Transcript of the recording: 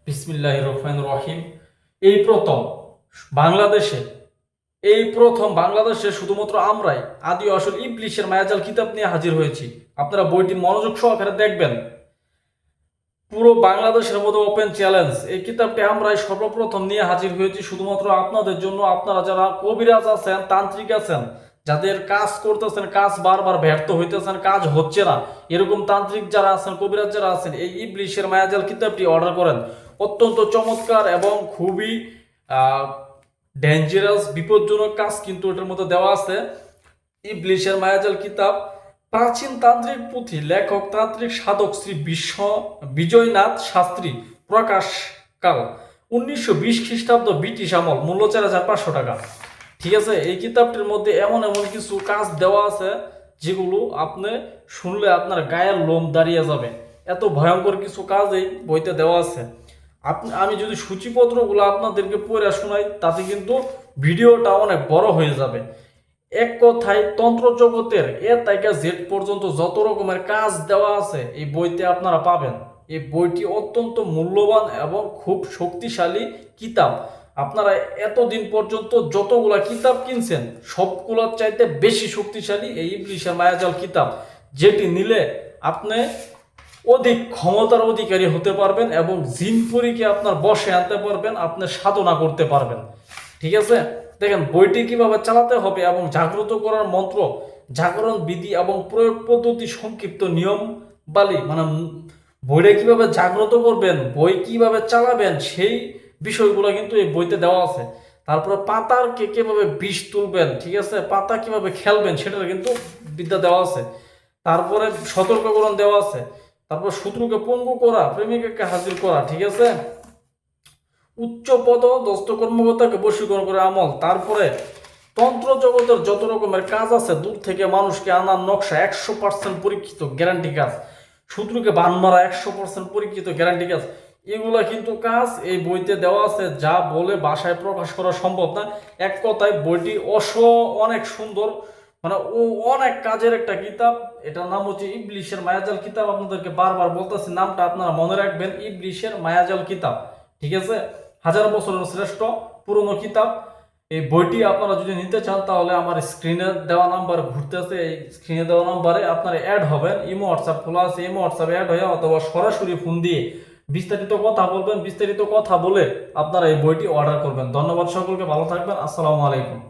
বিসমিল্লাহির রহমানির রহিম। এই প্রথম বাংলাদেশে বাংলাদেশে শুধুমাত্র আমরাই আদি আসল ইবলিশের মায়াজাল কিতাব নিয়ে হাজির হয়েছি। আপনারা বইটি মনোযোগ সহকারে দেখবেন। পুরো বাংলাদেশের মধ্যে ওপেন চ্যালেঞ্জ, এই কিতাবটি আমরাই সর্বপ্রথম নিয়ে হাজির হয়েছি শুধুমাত্র আপনাদের জন্য। আপনারা যারা কবিরাজ আছেন, তান্ত্রিক আছেন, যাদের কাজ করতেছেন, কাজ বারবার ব্যর্থ হইতেছেন, কাজ হচ্ছে না, এরকম তান্ত্রিক যারা আছেন, কবিরাজ যারা আছেন, এই ইবলিশের মায়াজাল কিতাবটি অর্ডার করেন। অত্যন্ত চমৎকার এবং খুবই ডেঞ্জারাস, বিপজ্জনক কাজ কিন্তু এটার মধ্যে দেওয়া আছে। ইবলিশের মায়াজাল কিতাব প্রাচীন তান্ত্রিক পুঁথি, লেখক তান্ত্রিক সাধক শ্রী বিজয়নাথ শাস্ত্রী, প্রকাশকাল 1920 খ্রিস্টাব্দ, ব্রিটিশ আমল, মূল্য 4500 টাকা। ঠিক আছে, এই কিতাবটির মধ্যে এমন এমন কিছু কাজ দেওয়া আছে যেগুলো আপনি শুনলে আপনার গায়ের লোম দাঁড়িয়ে যাবে। এত ভয়ঙ্কর কিছু কাজ এই বইতে দেওয়া আছে। আমি যদি সূচিপত্রগুলো আপনাদেরকে পড়ে শোনাই তাতে কিন্তু ভিডিওটা অনেক বড় হয়ে যাবে। এক কথায় তন্ত্র জগতের এ থেকে জেড পর্যন্ত যত রকমের কাজ দেওয়া আছে এই বইতে আপনারা পাবেন। এই বইটি অত্যন্ত মূল্যবান এবং খুব শক্তিশালী কিতাব। আপনারা এতদিন পর্যন্ত যতগুলা কিতাব কিনছেন সবগুলোর চাইতে বেশি শক্তিশালী এই ইবলিশের মায়াজাল কিতাব, যেটি নিলে আপনি অধিক ক্ষমতার অধিকারী হতে পারবেন এবং জিনপুরীকে আপনার বশে আনতে পারবেন, আপনি সাধনা করতে পারবেন। ঠিক আছে, দেখেন বইটি কিভাবে চালাতে হবে এবং জাগ্রত করার মন্ত্র, জাগরণ বিধি এবং প্রয়োগ পদ্ধতি, সংক্ষিপ্ত নিয়ম বালি, বইটা কিভাবে জাগ্রত করবেন, বই কিভাবে চালাবেন, সেই বিষয়গুলো কিন্তু এই বইতে দেওয়া আছে। তারপরে পাতার কিভাবে বিষ তুলবেন, ঠিক আছে, পাতা কিভাবে খেলবেন সেটার কিন্তু বিদ্যা দেওয়া আছে। তারপরে সতর্ককরণ দেওয়া আছে। তারপর শত্রুকে পঙ্গু করা, প্রেমিকাকে হাজির করা, ঠিক আছে, উচ্চ পদস্থ কর্মকর্তাকে বশীকরণ করে আমল। তারপরে তন্ত্র জগতের যত রকমের কাজ আছে, দূর থেকে মানুষকে আনার নকশা 100% পরীক্ষিত গ্যারান্টি কাজ, শত্রুকে বান মারা 100% পরীক্ষিত গ্যারান্টি কাজ, এগুলা কিন্তু কাজ এই বইতে দেওয়া আছে, যা বলে ভাষায় প্রকাশ করা সম্ভব না। এক কথায় বইটি অনেক সুন্দর, ও অনেক কাজের একটা কিতাব। এটার নাম হচ্ছে ইবলিশের মায়াজাল কিতাব। আপনাদেরকে বারবার বলতেছি, নামটা আপনারা মনে রাখবেন, ইবলিশের মায়াজাল কিতাব। ঠিক আছে, 1000 বছরের শ্রেষ্ঠ পুরনো কিতাব। এই বইটি আপনারা যদি নিতে চান তাহলে আমার স্ক্রিনে দেওয়া নাম্বার ঘুরতেছে, এই স্ক্রিনে দেওয়া নাম্বারে আপনারা অ্যাড হবেন। ইমো হোয়াটসঅ্যাপ খোলা আছে, ইমো হোয়াটসঅ্যাপে অ্যাড হয়ে অথবা সরাসরি ফোন দিয়ে বিস্তারিত কথা বলবেন। বিস্তারিত কথা বলে আপনারা এই বইটি অর্ডার করবেন। ধন্যবাদ সকলকে, ভালো থাকবেন, আসসালামু আলাইকুম।